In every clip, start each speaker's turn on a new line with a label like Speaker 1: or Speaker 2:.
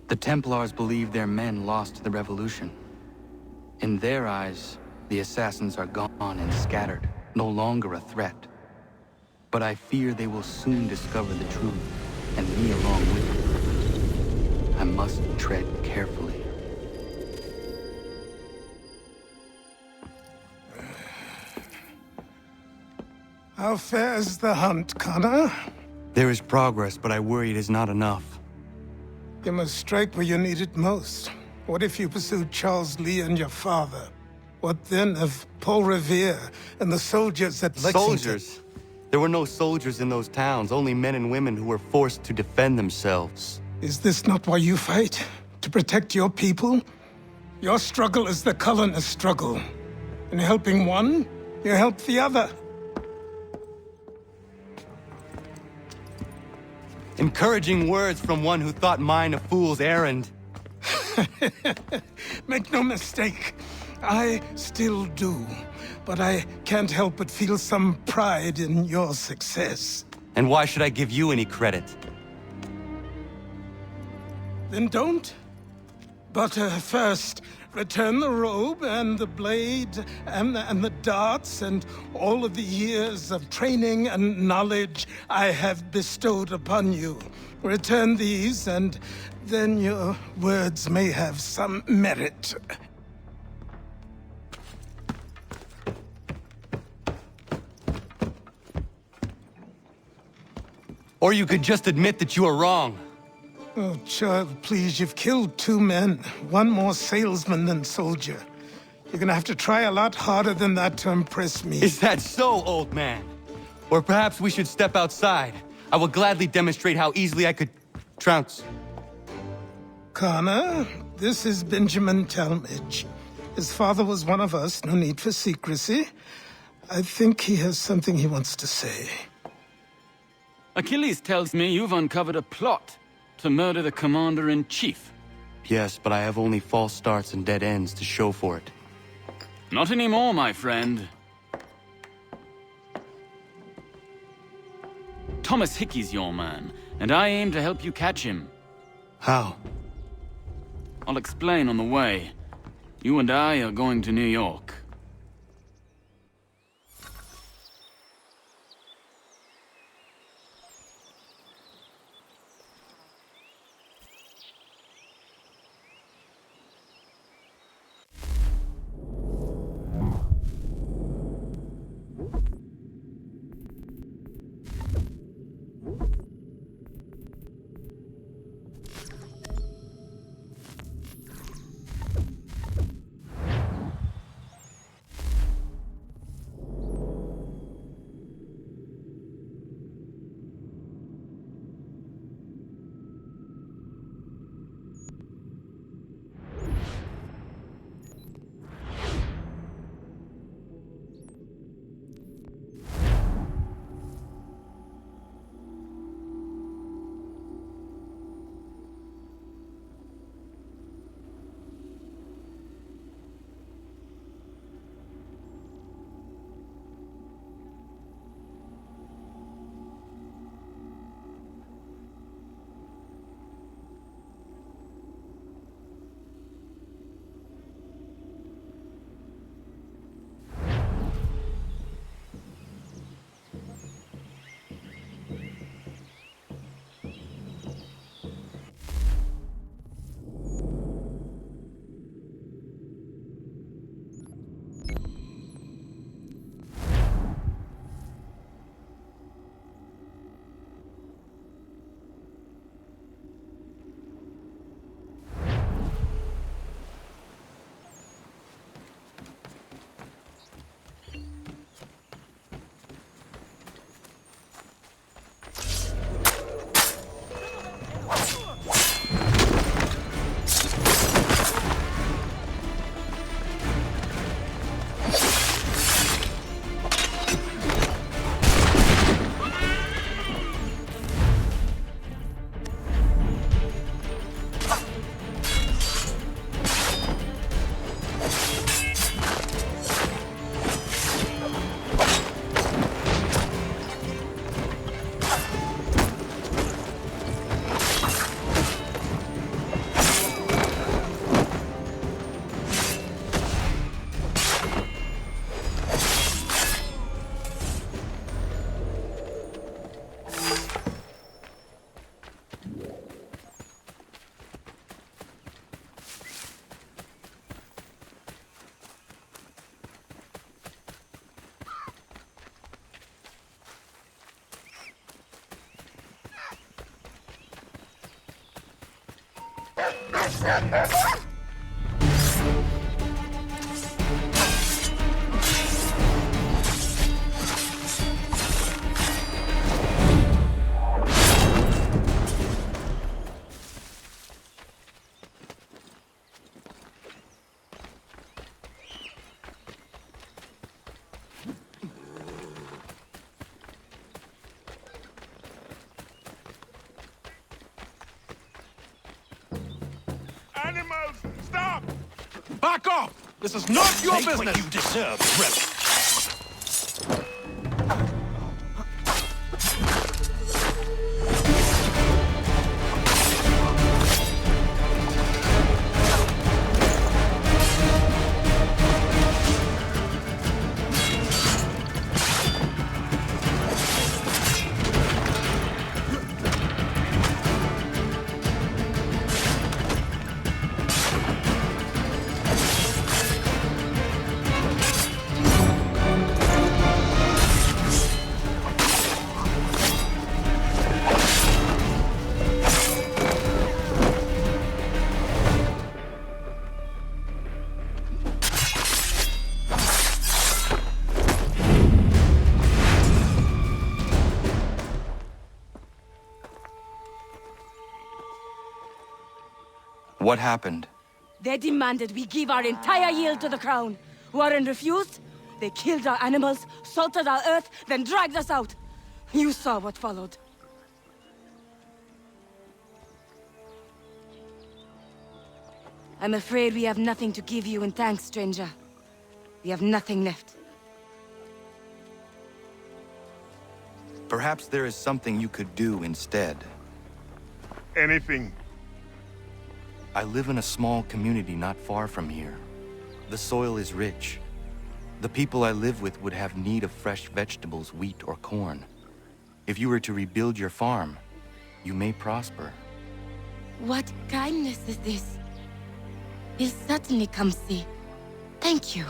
Speaker 1: The Templars believe their men lost the revolution. In their eyes, the assassins are gone and scattered, no longer a threat. But I fear they will soon discover the truth, and me along with them. I must tread carefully.
Speaker 2: How fares the hunt, Connor?
Speaker 1: There is progress, but I worry it is not enough.
Speaker 2: You must strike where you need it most. What if you pursued Charles Lee and your father? What then of Paul Revere and the soldiers at Lexington?
Speaker 1: Soldiers? There were no soldiers in those towns, only men and women who were forced to defend themselves.
Speaker 2: Is this not why you fight? To protect your people? Your struggle is the colonist struggle. In helping one, you help the other.
Speaker 1: Encouraging words from one who thought mine a fool's errand.
Speaker 2: Make no mistake, I still do. But I can't help but feel some pride in your success.
Speaker 1: And why should I give you any credit?
Speaker 2: Then don't. But first, return the robe and the blade and the darts and all of the years of training and knowledge I have bestowed upon you. Return these, and then your words may have some merit.
Speaker 1: Or you could just admit that you are wrong.
Speaker 2: Oh, child, please, you've killed 2 men. One more salesman than soldier. You're gonna have to try a lot harder than that to impress me.
Speaker 1: Is that so, old man? Or perhaps we should step outside. I will gladly demonstrate how easily I could trounce.
Speaker 2: Connor, this is Benjamin Talmadge. His father was one of us, no need for secrecy. I think he has something he wants to say.
Speaker 3: Achilles tells me you've uncovered a plot to murder the Commander-in-Chief.
Speaker 1: Yes, but I have only false starts and dead ends to show for it.
Speaker 3: Not anymore, my friend. Thomas Hickey's your man, and I aim to help you catch him.
Speaker 1: How?
Speaker 3: I'll explain on the way. You and I are going to New York.
Speaker 4: Animals, stop! Back off! This is not your business!
Speaker 5: What you deserve, rebel.
Speaker 1: What happened?
Speaker 6: They demanded we give our entire yield to the crown. Warren refused. They killed our animals, salted our earth, then dragged us out. You saw what followed. I'm afraid we have nothing to give you in thanks, stranger. We have nothing left.
Speaker 1: Perhaps there is something you could do instead.
Speaker 4: Anything.
Speaker 1: I live in a small community not far from here. The soil is rich. The people I live with would have need of fresh vegetables, wheat, or corn. If you were to rebuild your farm, you may prosper.
Speaker 6: What kindness is this? We'll certainly come see. Thank you.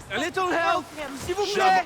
Speaker 5: A little help, s'il vous plaît!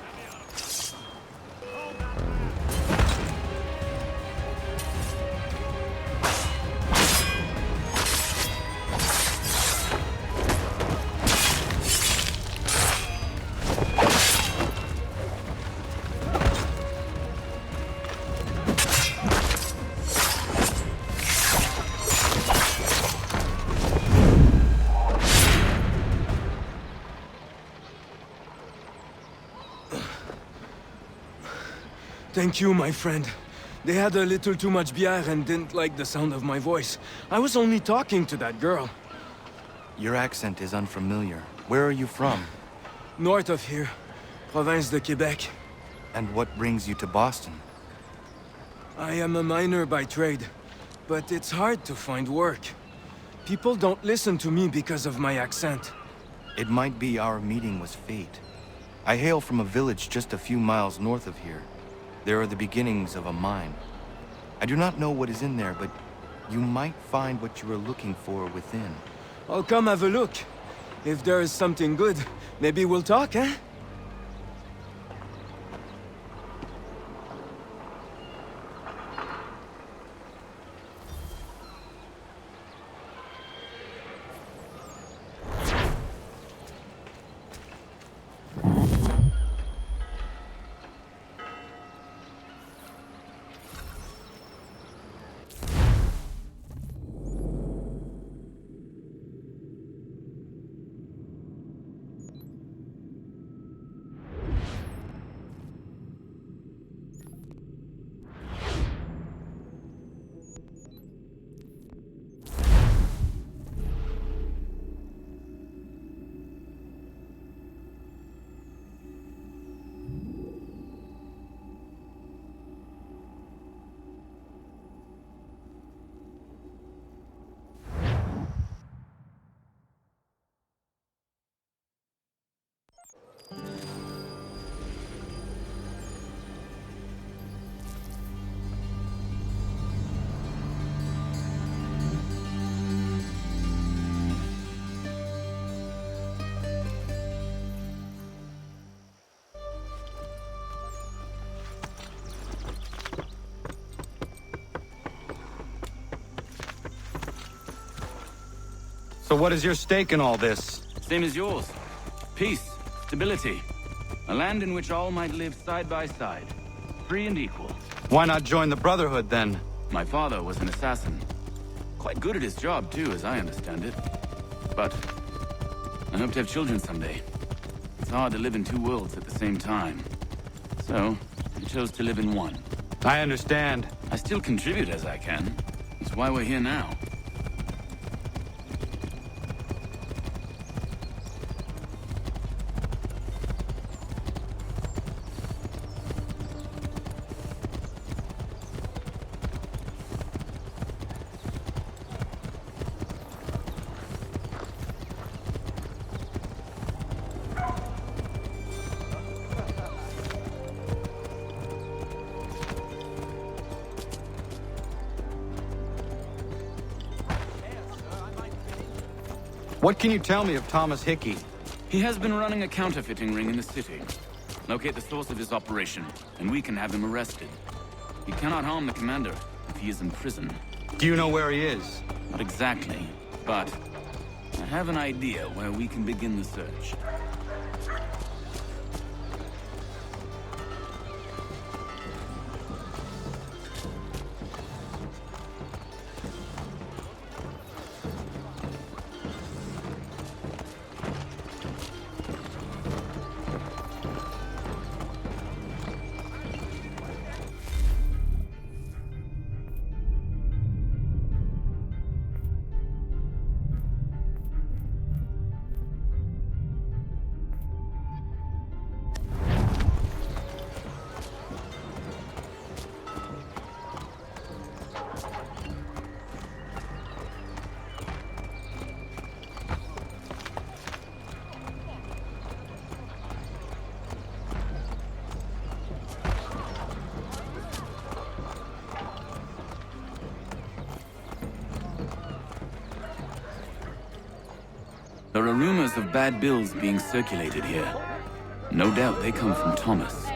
Speaker 7: Thank you, my friend. They had a little too much bière and didn't like the sound of my voice. I was only talking to that girl.
Speaker 1: Your accent is unfamiliar. Where are you from?
Speaker 7: North of here. Province de Québec.
Speaker 1: And what brings you to Boston?
Speaker 7: I am a miner by trade, but it's hard to find work. People don't listen to me because of my accent.
Speaker 1: It might be our meeting was fate. I hail from a village just a few miles north of here. There are the beginnings of a mine. I do not know what is in there, but you might find what you are looking for within.
Speaker 7: I'll come have a look. If there is something good, maybe we'll talk, eh?
Speaker 1: So what is your stake in all this?
Speaker 3: Same as yours. Peace, stability. A land in which all might live side by side. Free and equal.
Speaker 1: Why not join the Brotherhood, then?
Speaker 3: My father was an assassin. Quite good at his job, too, as I understand it. But I hope to have children someday. It's hard to live in two worlds at the same time. So, I chose to live in one.
Speaker 1: I understand.
Speaker 3: I still contribute as I can. That's why we're here now.
Speaker 1: What can you tell me of Thomas Hickey?
Speaker 3: He has been running a counterfeiting ring in the city. Locate the source of his operation, and we can have him arrested. He cannot harm the commander if he is in prison.
Speaker 1: Do you know where he is?
Speaker 3: Not exactly, but I have an idea where we can begin the search. There are rumors of bad bills being circulated here. No doubt they come from Thomas.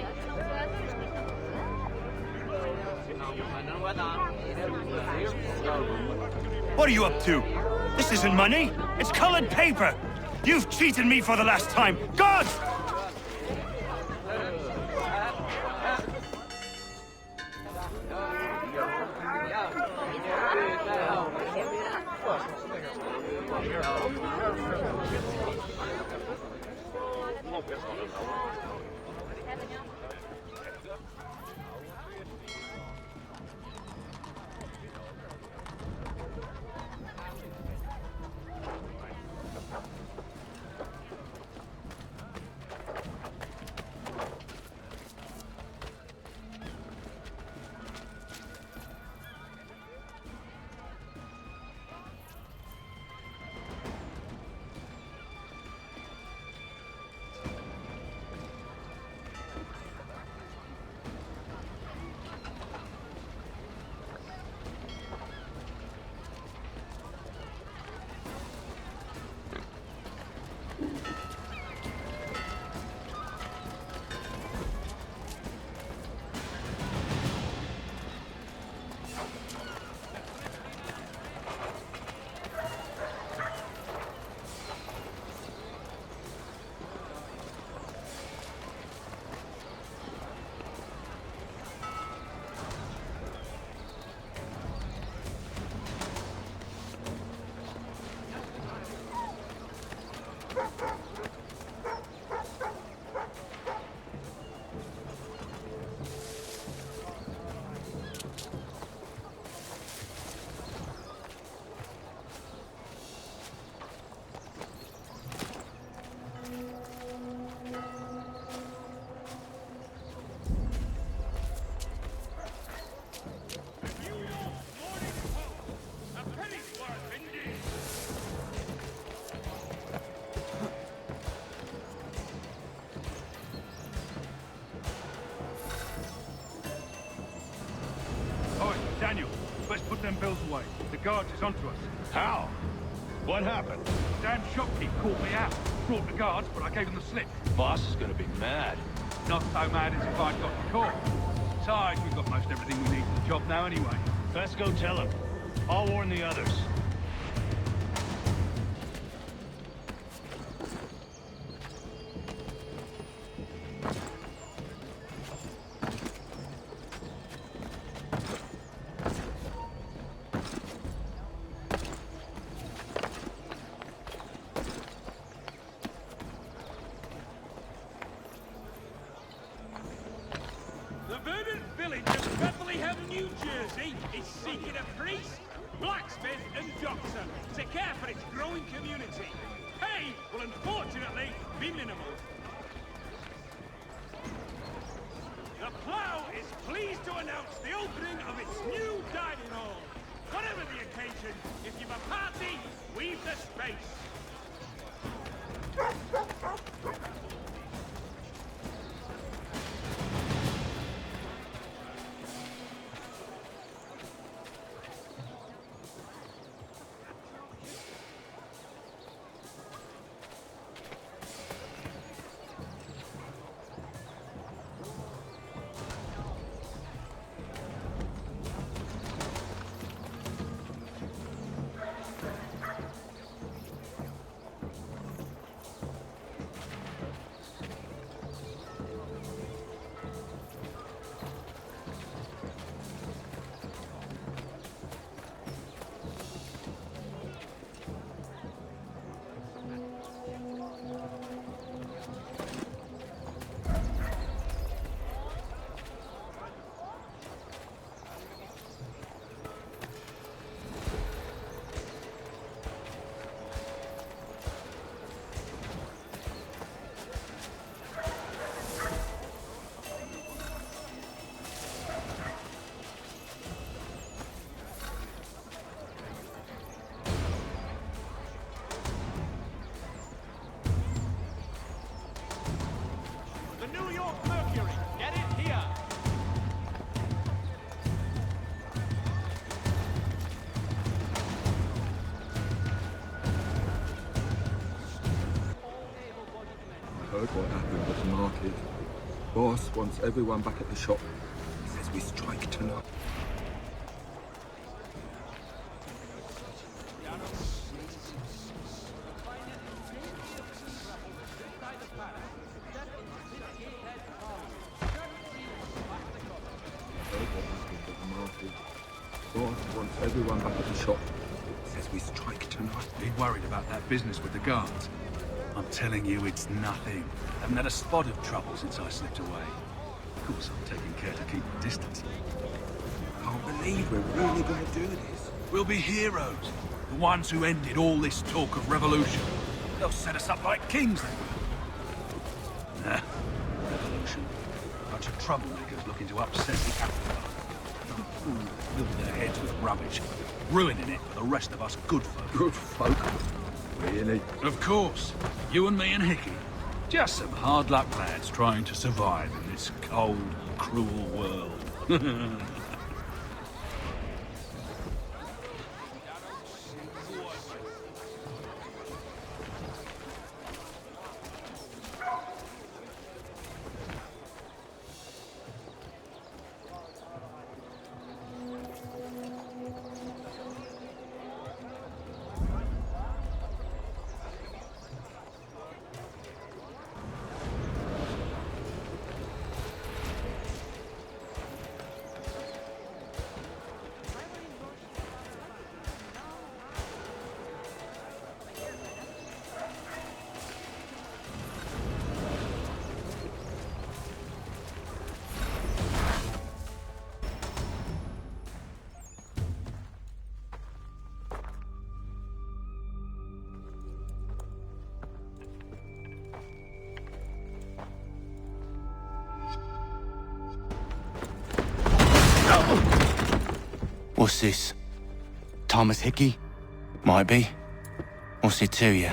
Speaker 8: What are you up to? This isn't money. It's colored paper. You've cheated me for the last time. Gods!
Speaker 9: Daniel, let's put them bills away. The guards is onto us.
Speaker 8: How? What happened?
Speaker 9: Damn shopkeep called me out. Brought the guards, but I gave him the slip.
Speaker 8: Boss is gonna be mad.
Speaker 9: Not so mad as if I'd got caught. Besides, we've got most everything we need for the job now anyway.
Speaker 8: Let's go tell him. I'll warn the others.
Speaker 9: priest, blacksmith and doctor to care for its growing community. Pay will unfortunately be minimal. The Plough is pleased to announce the opening of its new dining hall. Whatever the occasion, if you've a party, we've the space.
Speaker 10: Heard what happened at the market. Boss wants everyone back at the shop. He says we strike tonight. Heard what happened at the market. Boss wants everyone back at the shop. He says we strike tonight.
Speaker 4: Be worried about that business with the guards. I'm telling you, it's nothing. Haven't had a spot of trouble since I slipped away. Of course, I'm taking care to keep my distance.
Speaker 10: Can't believe we're really going to do this.
Speaker 4: We'll be heroes. The ones who ended all this talk of revolution. They'll set us up like kings, they will. Nah, revolution. Bunch of troublemakers looking to upset the apple cart. Some fools filling their heads with rubbish, ruining it for the rest of us good folk.
Speaker 10: Good folk? Really?
Speaker 4: Of course. You and me and Hickey. Just some hard luck lads trying to survive in this cold, cruel world.
Speaker 1: What's this? Thomas Hickey? Might be. What's it to you?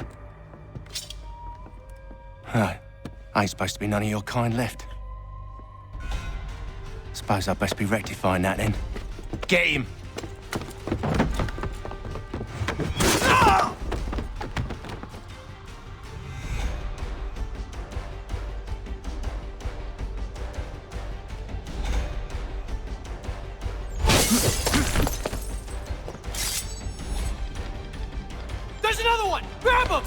Speaker 1: Huh. Ain't supposed to be none of your kind left. Suppose I'd best be rectifying that then. Get him!
Speaker 7: There's another one! Grab him!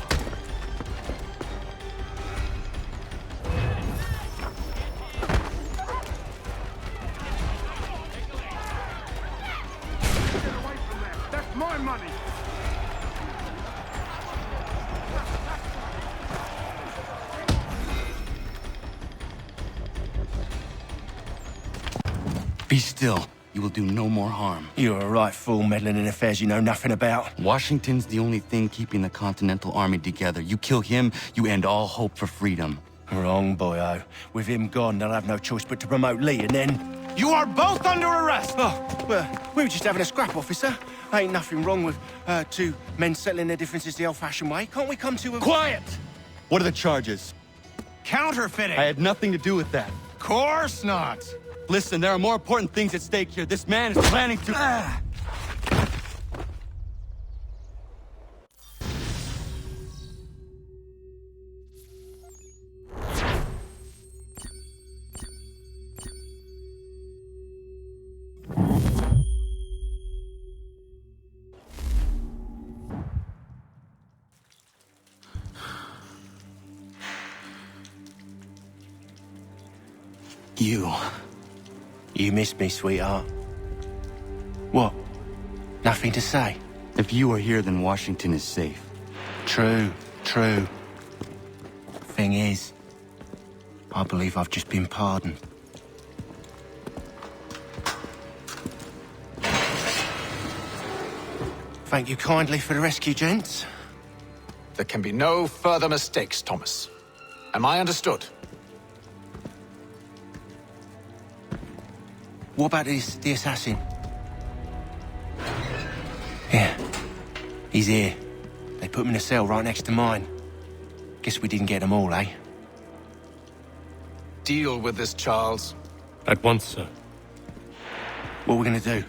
Speaker 9: Get away from there. That's my money.
Speaker 1: Be still. you will do no more harm.
Speaker 11: You're a right fool meddling in affairs you know nothing about.
Speaker 1: Washington's the only thing keeping the Continental Army together. You kill him, you end all hope for freedom.
Speaker 11: Wrong, boyo. With him gone, they'll have no choice but to promote Lee, and then...
Speaker 1: You are both under arrest!
Speaker 11: Oh, well, we were just having a scrap, officer. Ain't nothing wrong with two men settling their differences the old-fashioned way. Can't we come to a...
Speaker 1: Quiet! What are the charges?
Speaker 8: Counterfeiting!
Speaker 1: I had nothing to do with that.
Speaker 8: Course not!
Speaker 1: Listen, there are more important things at stake here. This man is planning to...
Speaker 11: You missed me, sweetheart. What? Nothing to say?
Speaker 1: If you are here, then Washington is safe.
Speaker 11: True. Thing is, I believe I've just been pardoned. Thank you kindly for the rescue, gents.
Speaker 12: There can be no further mistakes, Thomas. Am I understood?
Speaker 11: What about the assassin? Yeah, he's here. They put him in a cell right next to mine. Guess we didn't get them all, eh?
Speaker 12: Deal with this, Charles.
Speaker 13: At once, sir.
Speaker 11: What are we gonna do?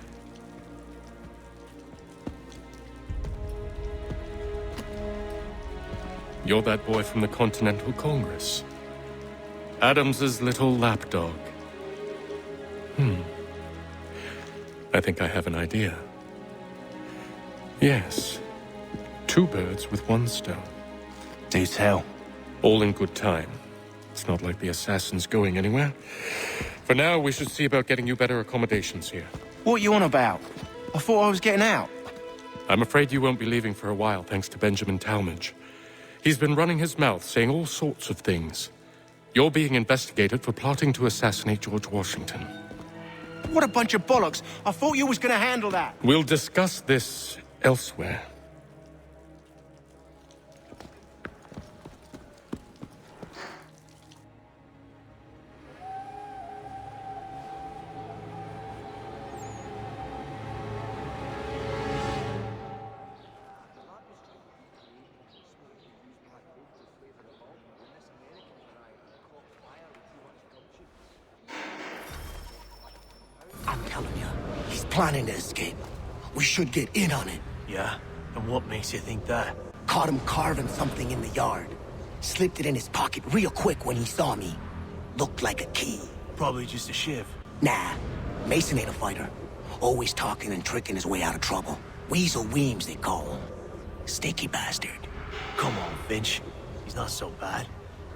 Speaker 13: You're that boy from the Continental Congress. Adams's little lapdog. I think I have an idea. Yes. 2 birds with 1 stone.
Speaker 11: Do tell.
Speaker 13: All in good time. It's not like the assassin's going anywhere. For now, we should see about getting you better accommodations here.
Speaker 11: What are you on about? I thought I was getting out.
Speaker 13: I'm afraid you won't be leaving for a while, thanks to Benjamin Talmadge. He's been running his mouth, saying all sorts of things. You're being investigated for plotting to assassinate George Washington.
Speaker 11: What a bunch of bollocks. I thought you was gonna handle that.
Speaker 13: We'll discuss this elsewhere.
Speaker 14: I'm telling you, he's planning to escape. We should get in on it.
Speaker 11: Yeah? And what makes you think that?
Speaker 14: Caught him carving something in the yard. Slipped it in his pocket real quick when he saw me. Looked like a key.
Speaker 11: Probably just a shiv.
Speaker 14: Nah, Mason ain't a fighter. Always talking and tricking his way out of trouble. Weasel Weems, they call him. Sticky bastard.
Speaker 11: Come on, Finch. He's not so bad.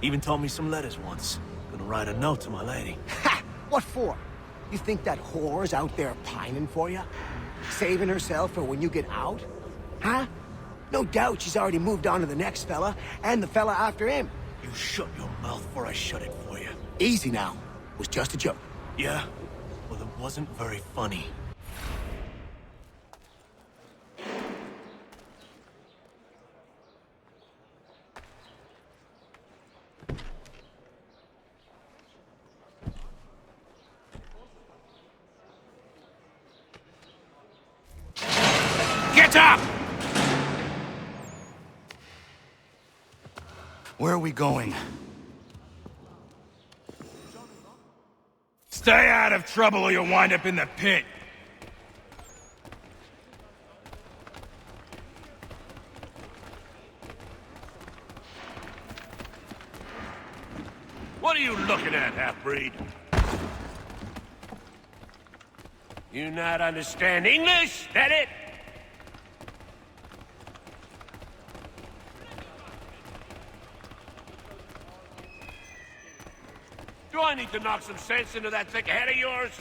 Speaker 11: Even taught me some letters once. Gonna write a note to my lady.
Speaker 14: Ha! What for? You think that whore's out there pining for you? Saving herself for when you get out? Huh? No doubt she's already moved on to the next fella, and the fella after him.
Speaker 11: You shut your mouth before I shut it for you.
Speaker 14: Easy now. It was just a joke.
Speaker 11: Yeah? Well, it wasn't very funny.
Speaker 8: Get up!
Speaker 1: Where are we going?
Speaker 8: Stay out of trouble or you'll wind up in the pit.
Speaker 9: What are you looking at, half-breed? You not understand English? That it? Do I need to knock some sense into that thick head of yours?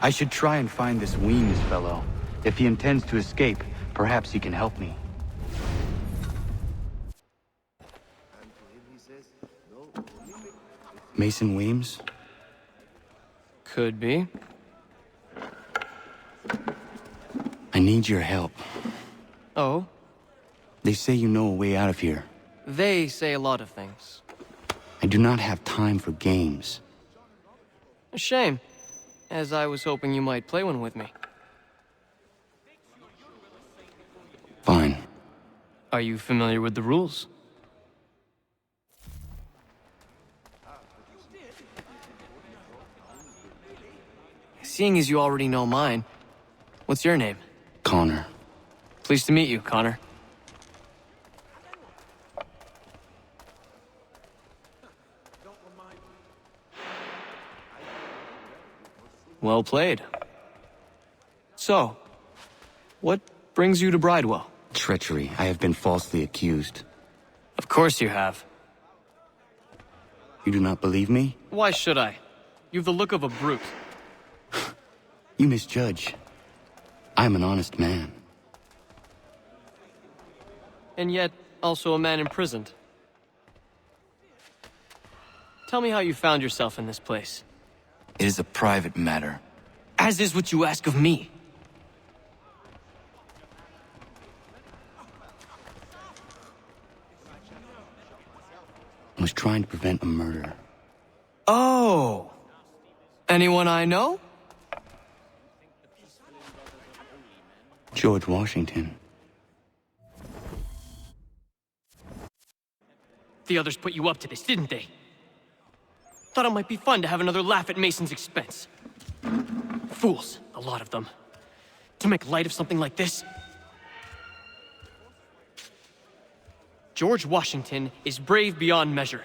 Speaker 1: I should try and find this Weems fellow. If he intends to escape, perhaps he can help me. Mason Weems?
Speaker 15: Could be.
Speaker 1: I need your help.
Speaker 15: Oh?
Speaker 1: They say you know a way out of here.
Speaker 15: They say a lot of things.
Speaker 1: I do not have time for games.
Speaker 15: A shame, as I was hoping you might play one with me.
Speaker 1: Fine.
Speaker 15: Are you familiar with the rules? Seeing as you already know mine, what's your name?
Speaker 1: Connor.
Speaker 15: Pleased to meet you, Connor. Well played. So, what brings you to Bridewell?
Speaker 1: Treachery. I have been falsely accused.
Speaker 15: Of course you have.
Speaker 1: You do not believe me?
Speaker 15: Why should I? You've the look of a brute.
Speaker 1: You misjudge. I'm an honest man.
Speaker 15: And yet, also a man imprisoned. Tell me how you found yourself in this place.
Speaker 1: It is a private matter.
Speaker 15: As is what you ask of me.
Speaker 1: I was trying to prevent a murder.
Speaker 15: Oh! Anyone I know?
Speaker 1: George Washington.
Speaker 15: The others put you up to this, didn't they? Thought it might be fun to have another laugh at Mason's expense. Fools, a lot of them. To make light of something like this. George Washington is brave beyond measure,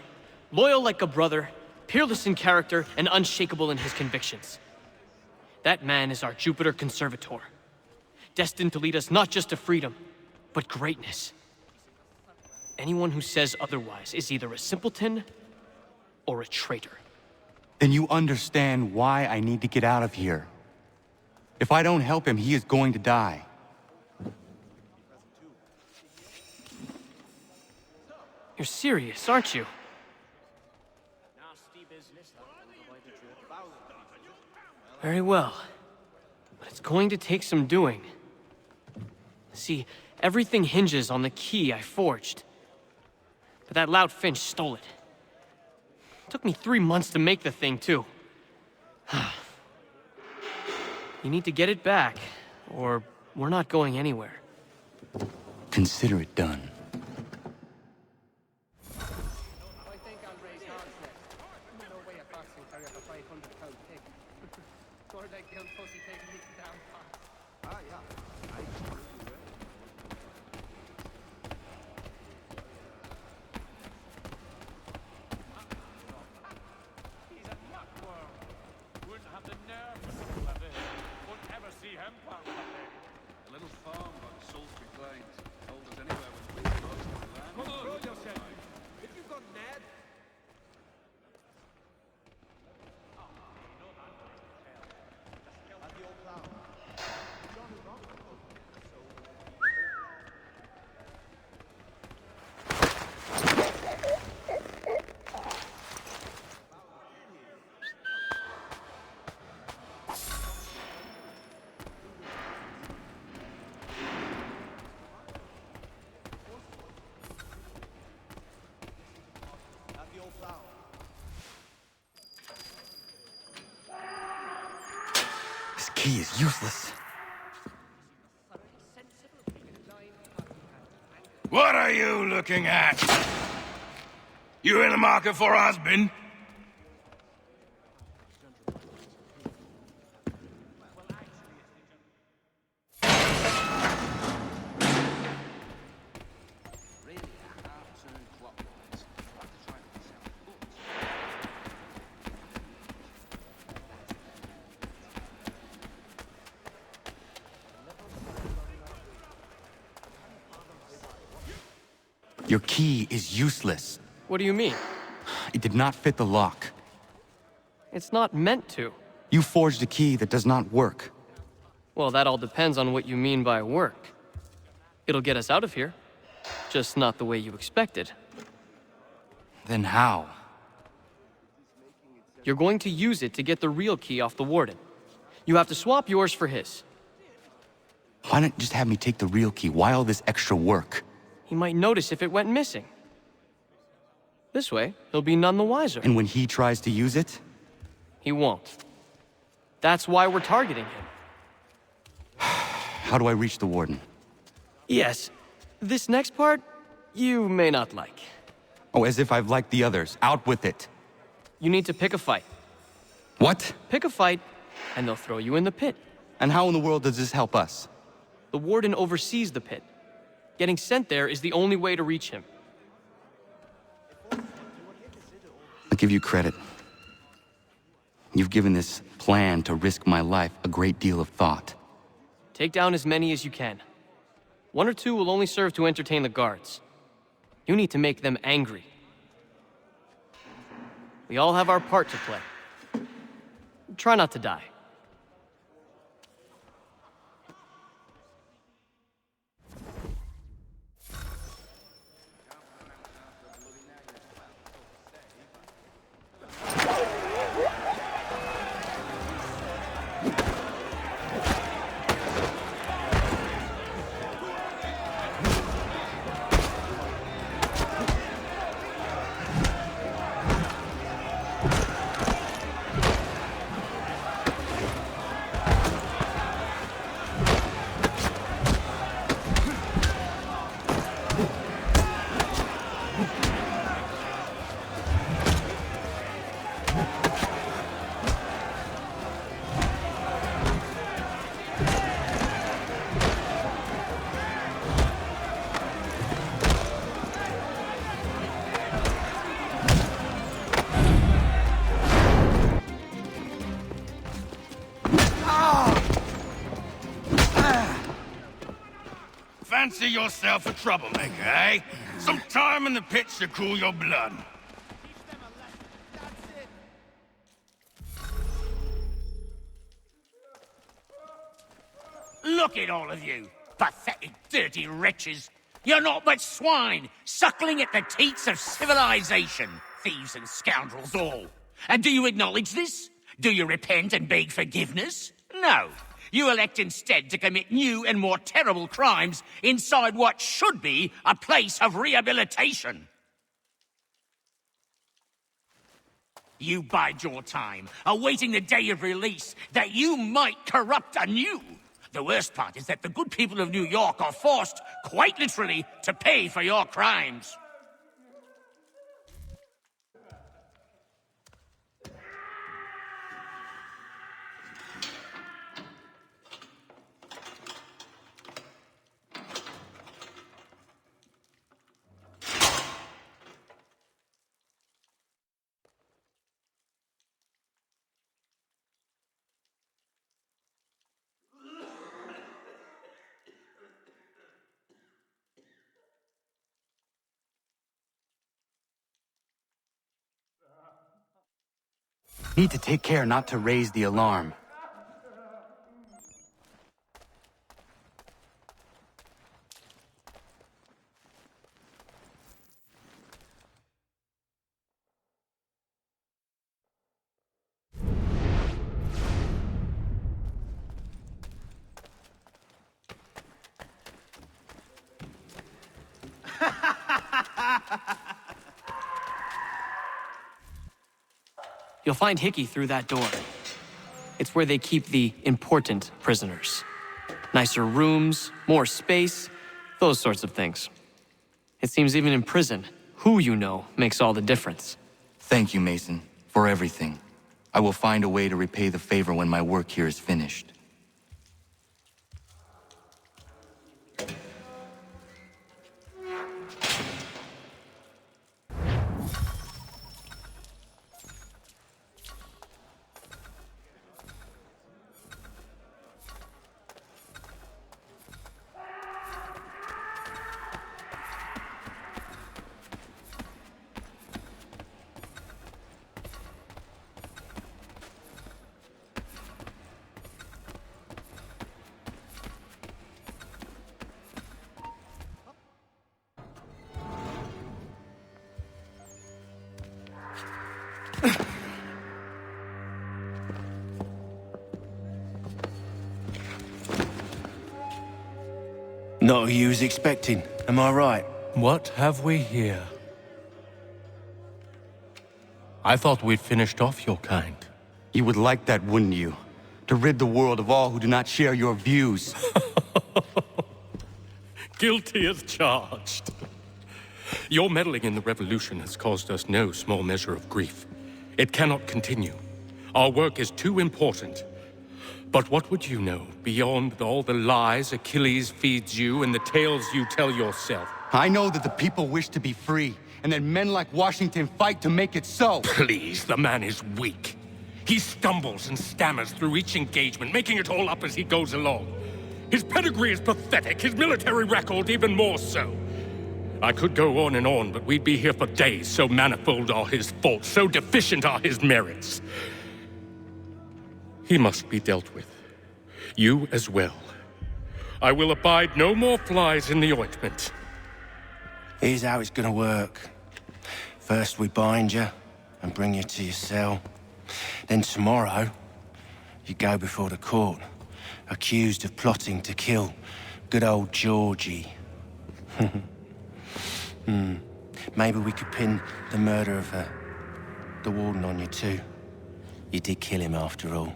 Speaker 15: loyal like a brother, peerless in character, and unshakable in his convictions. That man is our Jupiter Conservator, destined to lead us not just to freedom, but greatness. Anyone who says otherwise is either a simpleton or a traitor.
Speaker 1: Then you understand why I need to get out of here. If I don't help him, he is going to die.
Speaker 15: You're serious, aren't you? Very well. But it's going to take some doing. See, everything hinges on the key I forged. But that lout Finch stole it. Took me 3 months to make the thing, too. You need to get it back, or we're not going anywhere.
Speaker 1: Consider it done. This key is useless.
Speaker 8: What are you looking at? You in the market for a husband?
Speaker 1: Your key is useless.
Speaker 15: What do you mean?
Speaker 1: It did not fit the lock.
Speaker 15: It's not meant to.
Speaker 1: You forged a key that does not work.
Speaker 15: Well, that all depends on what you mean by work. It'll get us out of here. Just not the way you expected.
Speaker 1: Then how?
Speaker 15: You're going to use it to get the real key off the warden. You have to swap yours for his.
Speaker 1: Why not just have me take the real key? Why all this extra work?
Speaker 15: He might notice if it went missing. This way, he'll be none the wiser.
Speaker 1: And when he tries to use it?
Speaker 15: He won't. That's why we're targeting him.
Speaker 1: How do I reach the warden?
Speaker 15: Yes. This next part, you may not like.
Speaker 1: Oh, as if I've liked the others. Out with it.
Speaker 15: You need to pick a fight.
Speaker 1: What?
Speaker 15: Pick a fight, and they'll throw you in the pit.
Speaker 1: And how in the world does this help us?
Speaker 15: The warden oversees the pit. Getting sent there is the only way to reach him.
Speaker 1: I'll give you credit. You've given this plan to risk my life a great deal of thought.
Speaker 15: Take down as many as you can. 1 or 2 will only serve to entertain the guards. You need to make them angry. We all have our part to play. Try not to die.
Speaker 9: Fancy yourself a troublemaker, eh? Some time in the pits to cool your blood.
Speaker 16: Look at all of you, pathetic, dirty wretches. You're not but swine, suckling at the teats of civilization. Thieves and scoundrels all. And do you acknowledge this? Do you repent and beg forgiveness? No. You elect instead to commit new and more terrible crimes inside what should be a place of rehabilitation. You bide your time, awaiting the day of release, that you might corrupt anew. The worst part is that the good people of New York are forced, quite literally, to pay for your crimes.
Speaker 1: Need to take care not to raise the alarm.
Speaker 15: You'll find Hickey through that door. It's where they keep the important prisoners. Nicer rooms, more space, those sorts of things. It seems even in prison, who you know makes all the difference.
Speaker 1: Thank you, Mason, for everything. I will find a way to repay the favor when my work here is finished.
Speaker 11: Not who you was expecting, am I right?
Speaker 13: What have we here? I thought we'd finished off your kind.
Speaker 1: You would like that, wouldn't you? To rid the world of all who do not share your views.
Speaker 13: Guilty as charged. Your meddling in the revolution has caused us no small measure of grief. It cannot continue. Our work is too important. But what would you know beyond all the lies Achilles feeds you and the tales you tell yourself?
Speaker 1: I know that the people wish to be free, and that men like Washington fight to make it so.
Speaker 13: Please, the man is weak. He stumbles and stammers through each engagement, making it all up as he goes along. His pedigree is pathetic, his military record even more so. I could go on and on, but we'd be here for days, so manifold are his faults, so deficient are his merits. He must be dealt with. You as well. I will abide no more flies in the ointment.
Speaker 11: Here's how it's gonna work. First we bind you and bring you to your cell. Then tomorrow, you go before the court, accused of plotting to kill good old Georgie. Maybe we could pin the murder of the warden on you too. You did kill him after all.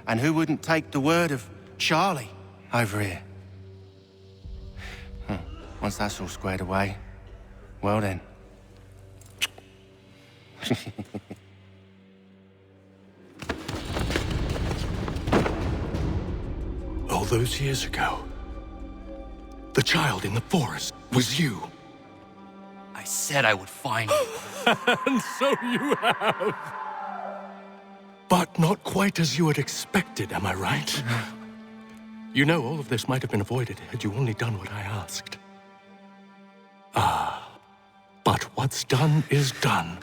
Speaker 11: And who wouldn't take the word of Charlie over here? Once that's all squared away, well then.
Speaker 13: All those years ago, the child in the forest was you.
Speaker 1: I said I would find you.
Speaker 13: And so you have. But not quite as you had expected, am I right? You know, all of this might have been avoided had you only done what I asked. But what's done is done.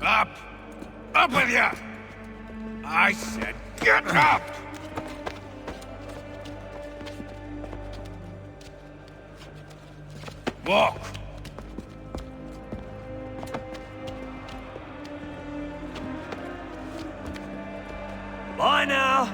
Speaker 9: Up! Up with you! I said get up! Walk!
Speaker 8: Bye now!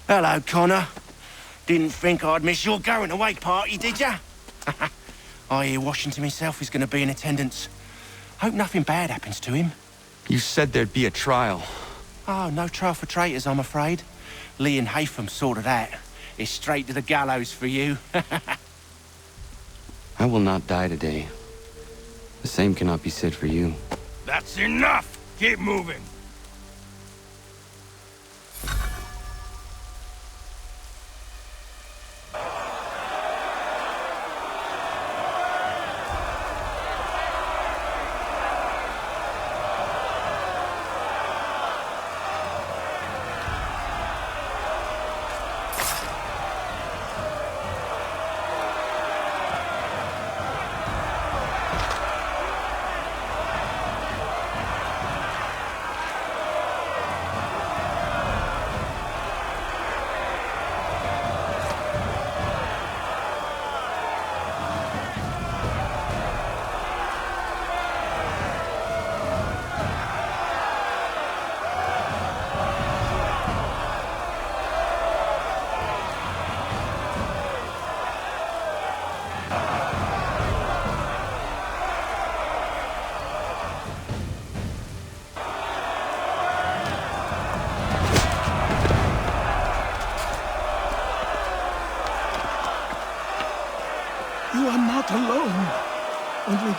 Speaker 11: Hello, Connor. Didn't think I'd miss your going-away party, did ya? I hear Washington himself is going to be in attendance. Hope nothing bad happens to him.
Speaker 1: You said there'd be a trial.
Speaker 11: Oh, no trial for traitors, I'm afraid. Lee and Haytham sorted that. It's straight to the gallows for you.
Speaker 1: I will not die today. The same cannot be said for you.
Speaker 9: That's enough! Keep moving!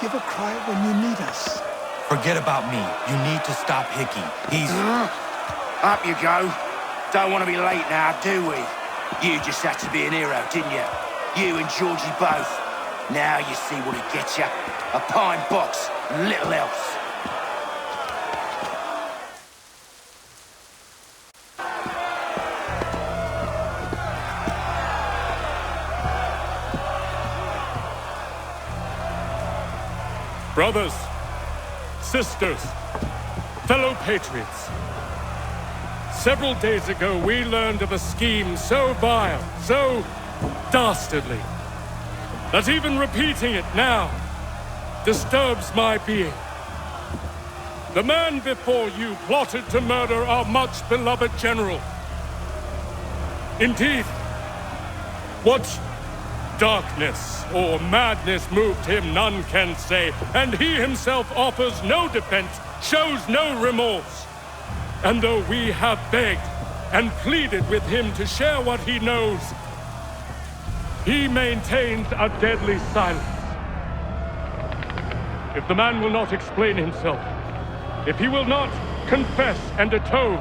Speaker 2: give a cry when you need us.
Speaker 11: Forget about me. You need to stop Hickey. He's...
Speaker 17: Up you go. Don't want to be late now, do we? You just had to be an hero, didn't you? You and Georgie both. Now you see what it gets you. A pine box, and little else.
Speaker 13: Brothers, sisters, fellow patriots. Several days ago, we learned of a scheme so vile, so dastardly, that even repeating it now disturbs my being. The man before you plotted to murder our much-beloved general. Indeed, what darkness or madness moved him, none can say, and he himself offers no defense, shows no remorse. And though we have begged and pleaded with him to share what he knows, he maintains a deadly silence. If the man will not explain himself, if he will not confess and atone,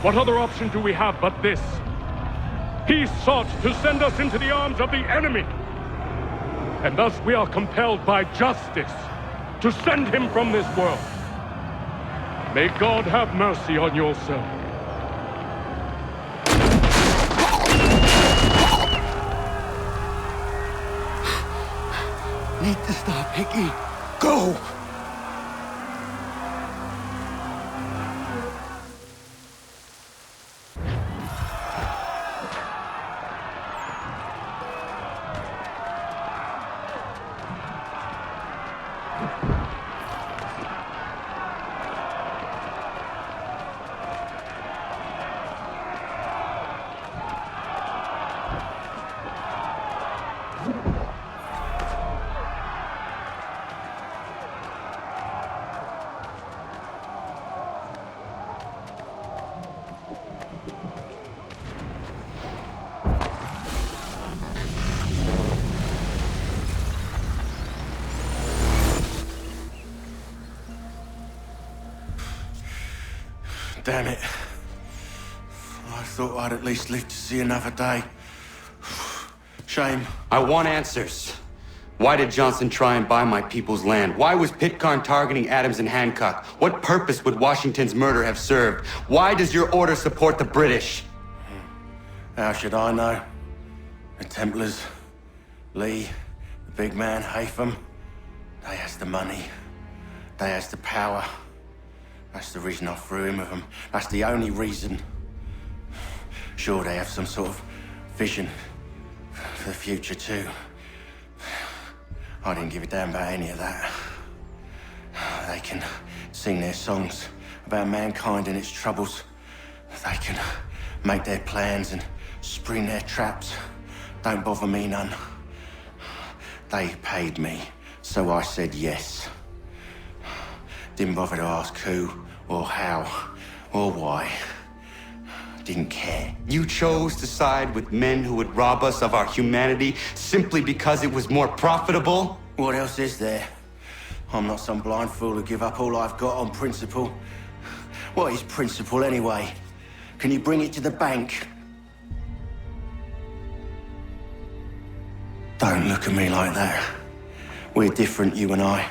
Speaker 13: what other option do we have but this? He sought to send us into the arms of the enemy, and thus we are compelled by justice to send him from this world. May God have mercy on your soul.
Speaker 11: Need to stop Hickey.
Speaker 2: Go!
Speaker 11: Damn it. I thought I'd at least live to see another day. Shame.
Speaker 1: I want answers. Why did Johnson try and buy my people's land? Why was Pitcairn targeting Adams and Hancock? What purpose would Washington's murder have served? Why does your order support the British?
Speaker 11: How should I know? The Templars, Lee, the big man, Haytham, they has the money. They has the power. That's the reason I threw in with them. That's the only reason. Sure, they have some sort of vision for the future too. I didn't give a damn about any of that. They can sing their songs about mankind and its troubles. They can make their plans and spring their traps. Don't bother me none. They paid me, so I said yes. Didn't bother to ask who, or how, or why. Didn't care.
Speaker 1: You chose to side with men who would rob us of our humanity simply because it was more profitable?
Speaker 11: What else is there? I'm not some blind fool who give up all I've got on principle. What is principle anyway? Can you bring it to the bank? Don't look at me like that. We're different, you and I.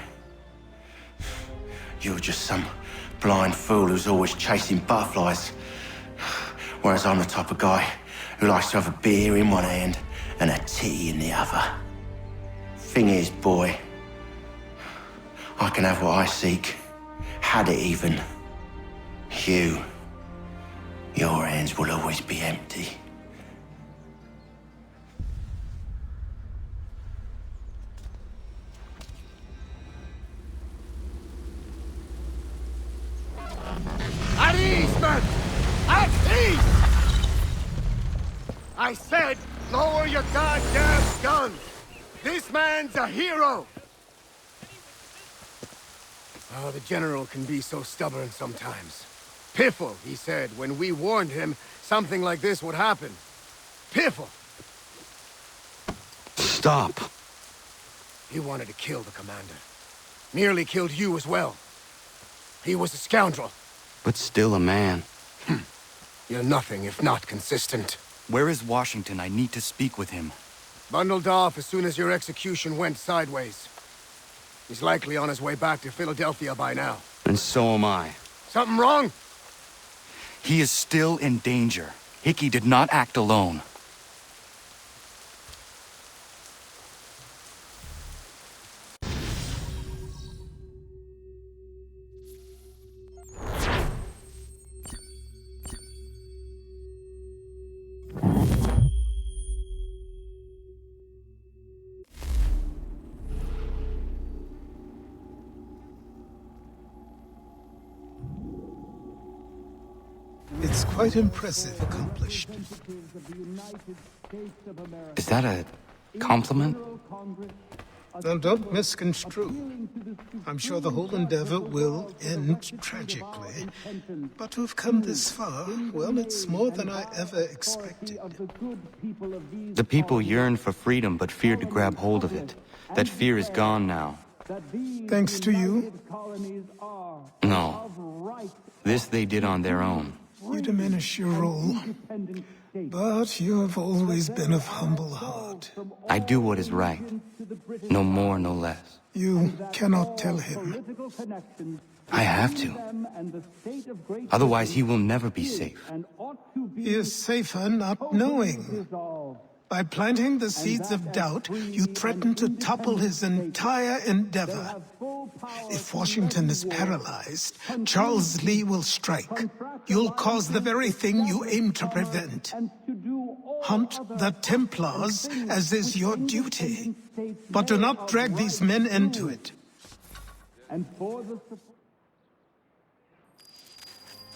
Speaker 11: You're just some blind fool who's always chasing butterflies. Whereas I'm the type of guy who likes to have a beer in one hand and a tea in the other. Thing is, boy, I can have what I seek. Had it even. Your hands will always be empty.
Speaker 14: At ease, men! At ease! I said, lower your goddamn guns! This man's a hero! Oh, the General can be so stubborn sometimes. Piffle, he said, when we warned him something like this would happen. Piffle!
Speaker 1: Stop.
Speaker 14: He wanted to kill the commander. Nearly killed you as well. He was a scoundrel.
Speaker 1: But still a man.
Speaker 14: You're nothing if not consistent.
Speaker 1: Where is Washington? I need to speak with him.
Speaker 14: Bundled off as soon as your execution went sideways. He's likely on his way back to Philadelphia by now.
Speaker 1: And so am I.
Speaker 14: Something wrong?
Speaker 1: He is still in danger. Hickey did not act alone.
Speaker 2: It's quite impressive accomplished.
Speaker 1: Is that a compliment?
Speaker 2: Now, don't misconstrue. I'm sure the whole endeavor will end tragically. But to have come this far, well, it's more than I ever expected.
Speaker 1: The people yearn for freedom but feared to grab hold of it. That fear is gone now.
Speaker 2: Thanks to you?
Speaker 1: No. This they did on their own.
Speaker 2: You diminish your role. But you have always been of humble heart.
Speaker 1: I do what is right. No more, no less.
Speaker 2: You cannot tell him.
Speaker 1: I have to. Otherwise, he will never be safe.
Speaker 2: He is safer not knowing. By planting the seeds of doubt, you threaten to topple his entire endeavor. If Washington is paralyzed, Charles Lee will strike. You'll cause the very thing you aim to prevent. Hunt the Templars, as is your duty. But do not drag these men into it.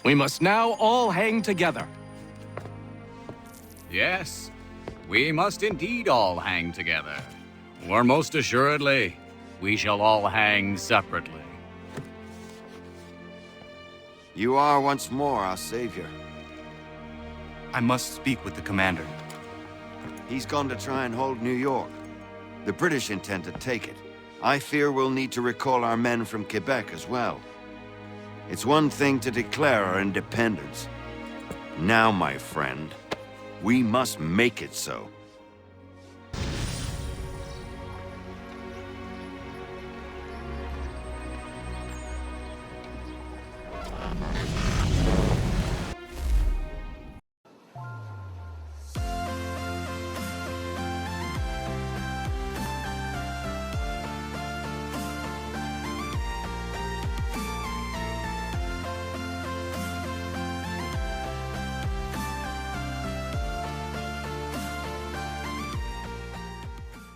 Speaker 1: We must now all hang together.
Speaker 18: Yes, we must indeed all hang together. Or most assuredly, we shall all hang separately.
Speaker 19: You are once more our savior.
Speaker 1: I must speak with the commander.
Speaker 19: He's gone to try and hold New York. The British intend to take it. I fear we'll need to recall our men from Quebec as well. It's one thing to declare our independence. Now, my friend, we must make it so.